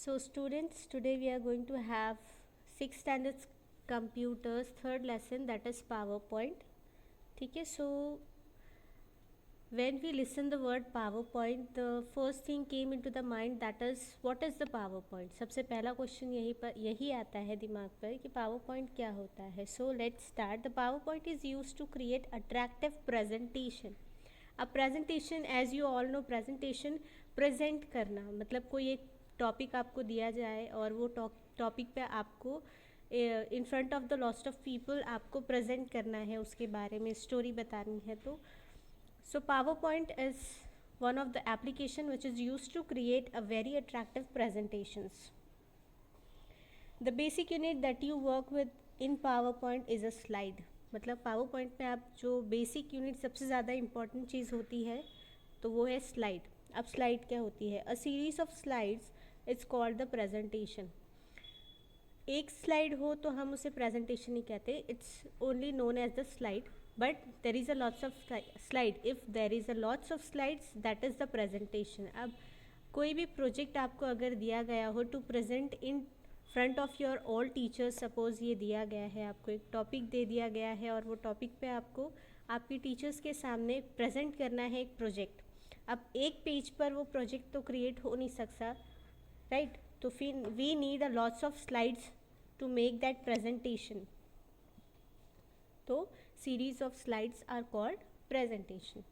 So students, today we are going to have 6th standard computers third lesson, that is PowerPoint. ठीक है. So when we listen the word PowerPoint, the first thing came into the mind, that is what is the PowerPoint. सबसे पहला question यही आता है दिमाग पर कि PowerPoint क्या होता है. So let's start. The PowerPoint is used to create attractive presentation. अब presentation, as you all know, presentation present करना मतलब कोई एक टॉपिक आपको दिया जाए और वो टॉपिक पे आपको इन front of the lot of people आपको प्रेजेंट करना है, उसके बारे में स्टोरी बतानी है. तो so PowerPoint is one of the application which is used to create a very attractive presentations. The basic unit that you work with in PowerPoint is a slide. मतलब PowerPoint में आप जो बेसिक यूनिट सबसे ज़्यादा important चीज़ होती है तो वो है स्लाइड. अब स्लाइड क्या होती है? A series of slides it's called the presentation. एक स्लाइड हो तो हम उसे प्रेजेंटेशन नहीं कहते, it's only known as the slide. But there is a lots of slide. If there is a lots of slides, that is the presentation. अब कोई भी प्रोजेक्ट आपको अगर दिया गया हो to present in front of your all teachers, suppose ये दिया गया है, आपको एक टॉपिक दे दिया गया है और वो टॉपिक पे आपको आपकी टीचर्स के सामने प्रेजेंट करना है एक प्रोजेक्ट. अब एक पेज पर वो प्रोजेक्ट तो क्रिएट हो नहीं सकता, राइट? तो फिर we need a lots of slides to make that presentation. तो series of slides are called presentation.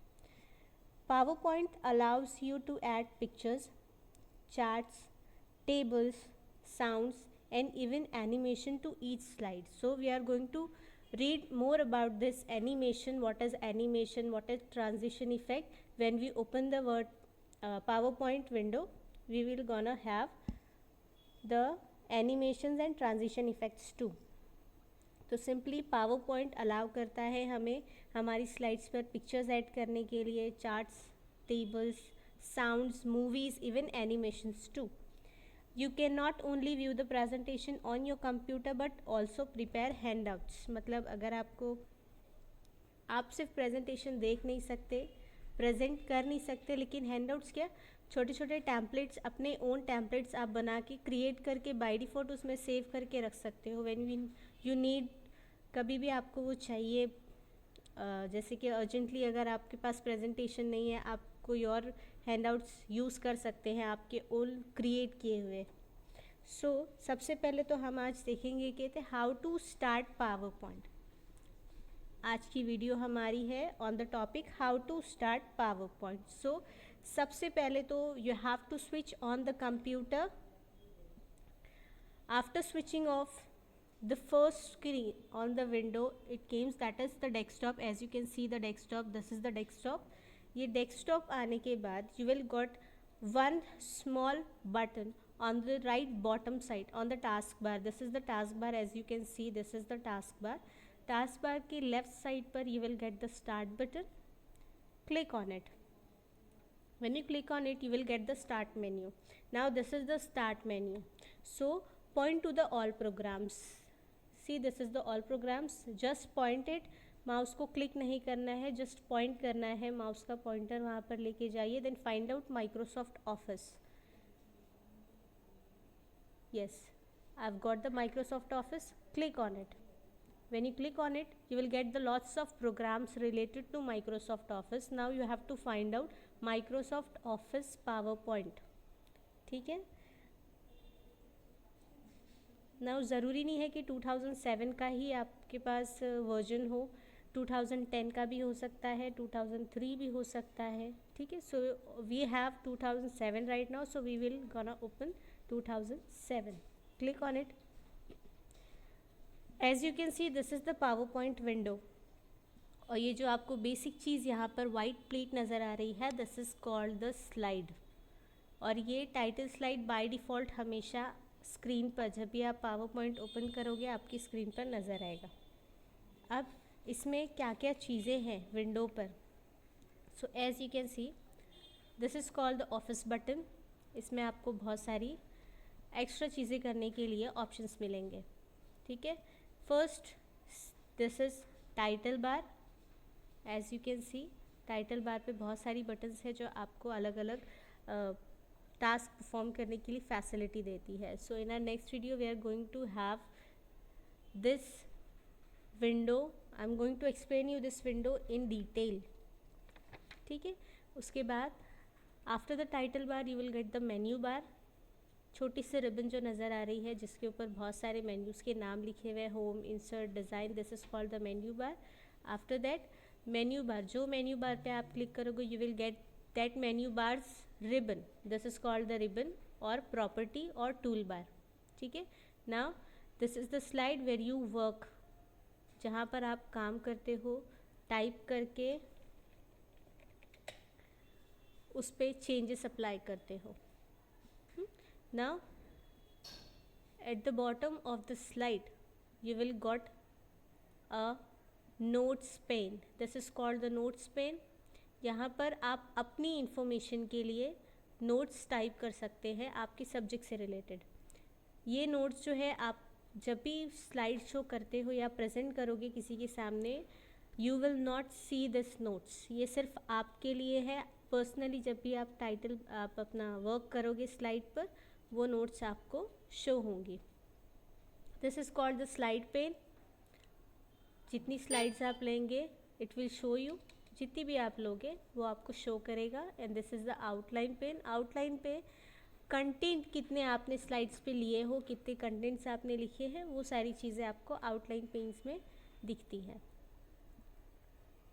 PowerPoint allows you to add pictures, charts, tables, sounds and even animation to each slide. So we are going to read more about this animation, what is animation, what is transition effect. When we open the word PowerPoint window, we will gonna have the animations and transition effects too. तो simply PowerPoint allow करता है हमें हमारी slides पर pictures add करने के लिए, charts, tables, sounds, movies, even animations too. You cannot only view the presentation on your computer but also prepare handouts. मतलब अगर आप सिर्फ प्रेजेंटेशन देख नहीं सकते, प्रेजेंट कर नहीं सकते, लेकिन हैंडआउट्स क्या, छोटे छोटे टैम्पलेट्स, अपने ओन टैम्पलेट्स आप बना के क्रिएट करके बाय डिफ़ॉल्ट उसमें सेव करके रख सकते हो. व्हेन यू नीड, कभी भी आपको वो चाहिए, जैसे कि अर्जेंटली अगर आपके पास प्रेजेंटेशन नहीं है, आप कोई और हैंडआउट्स यूज़ कर सकते हैं आपके ओन क्रिएट किए हुए. सो सबसे पहले तो हम आज देखेंगे कि how to start PowerPoint. आज की वीडियो हमारी है on the topic how to start PowerPoint. So सबसे पहले तो you have to switch on the computer. After switching off the first screen on the window, it comes, that is the desktop. As you can see the desktop, this is the desktop. ये desktop आने के बाद you will got one small button on the right bottom side on the taskbar. This is the taskbar. As you can see, this is the taskbar. Taskbar के left side पर you will get the start button. Click on it. When you click on it, you will get the start menu. Now this is the start menu. So point to the all programs. See, this is the all programs. Just point it. Mouse को click नहीं करना है, just point करना है, mouse का pointer वहाँ पर लेके जाइए. Then find out Microsoft office. yes, I've got the Microsoft Office. Click on it. When you click on it, you will get the lots of programs related to Microsoft Office. Now you have to find out Microsoft Office PowerPoint. ठीक है. Now ज़रूरी नहीं है कि 2007 का ही आपके पास version हो, 2010 का भी हो सकता है, 2003 भी हो सकता है. ठीक है. So we have 2007 right now, so we will gonna open 2007. Click on it. As you can see, this is the PowerPoint window. और ये जो आपको बेसिक चीज़ यहाँ पर वाइट प्लेट नज़र आ रही है, this is called the slide. और ये टाइटल स्लाइड बाय डिफ़ॉल्ट हमेशा स्क्रीन पर, जब भी आप पावर पॉइंट ओपन करोगे, आपकी स्क्रीन पर नज़र आएगा. अब इसमें क्या क्या चीज़ें हैं विंडो पर. So as you can see, this is called the office button. इसमें आपको बहुत सारी एक्स्ट्रा चीज़ें करने के लिए ऑप्शंस मिलेंगे. ठीक है. First, this is title bar. As you can see, title bar पे बहुत सारी बटन्स हैं जो आपको अलग अलग टास्क परफॉर्म करने के लिए फैसिलिटी देती है. So in our next video we are going to have this window. I am going to explain you this window in detail. ठीक है. उसके बाद after the title bar you will get the menu bar. छोटी सी ribbon जो नज़र आ रही है जिसके ऊपर बहुत सारे मेन्यूज़ के नाम लिखे हुए हैं, home, insert, design. This is called the menu bar. After that menu bar, जो मेन्यू बार पे आप क्लिक करोगे you will get that menu bars ribbon. This is called the ribbon और प्रॉपर्टी और टूल बार. ठीक है. Now this is the slide where you work, जहाँ पर आप काम करते हो, टाइप करके उस पर चेंजेस अप्लाई करते हो. Now at the bottom of the slide you will got a notes pane. This is called the notes pane. यहाँ पर आप अपनी इंफॉर्मेशन के लिए नोट्स टाइप कर सकते हैं आपके सब्जेक्ट से रिलेटेड. ये नोट्स जो है आप जब भी स्लाइड शो करते हो या प्रेजेंट करोगे किसी के सामने, you will not see this notes. ये सिर्फ आपके लिए है पर्सनली. जब भी आप अपना वर्क करोगे स्लाइड पर, वो नोट्स आपको शो होंगी. This is called the slide pane. जितनी स्लाइड्स आप लेंगे इट विल शो यू. जितनी भी आप लोगे वो आपको शो करेगा. And this is the outline pane. Outline पे कंटेंट कितने आपने स्लाइड्स पे लिए हो, कितने कंटेंट्स आपने लिखे हैं, वो सारी चीज़ें आपको आउटलाइन पेन्स में दिखती हैं.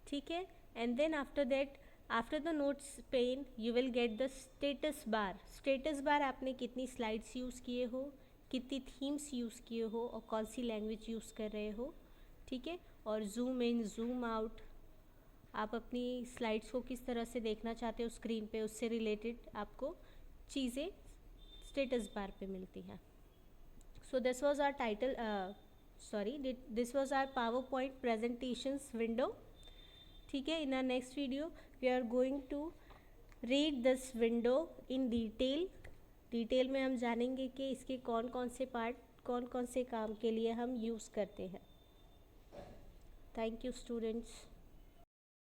ठीक है. And then after that, after the notes pane you will get the status bar. Status bar आपने कितनी स्लाइड्स यूज़ किए हो, कितनी थीम्स यूज़ किए हो और कौन सी लैंग्वेज यूज़ कर रहे हो. ठीक है. और जूम इन, जूम आउट, आप अपनी स्लाइड्स को किस तरह से देखना चाहते हो स्क्रीन पे, उससे रिलेटेड आपको चीज़ें स्टेटस बार पे मिलती हैं. So this was our title, this was our PowerPoint presentations window. ठीक है. In our next video we are going to read this window in detail में हम जानेंगे कि इसके कौन कौन से पार्ट, कौन कौन से काम के लिए हम यूज़ करते हैं. Thank you students.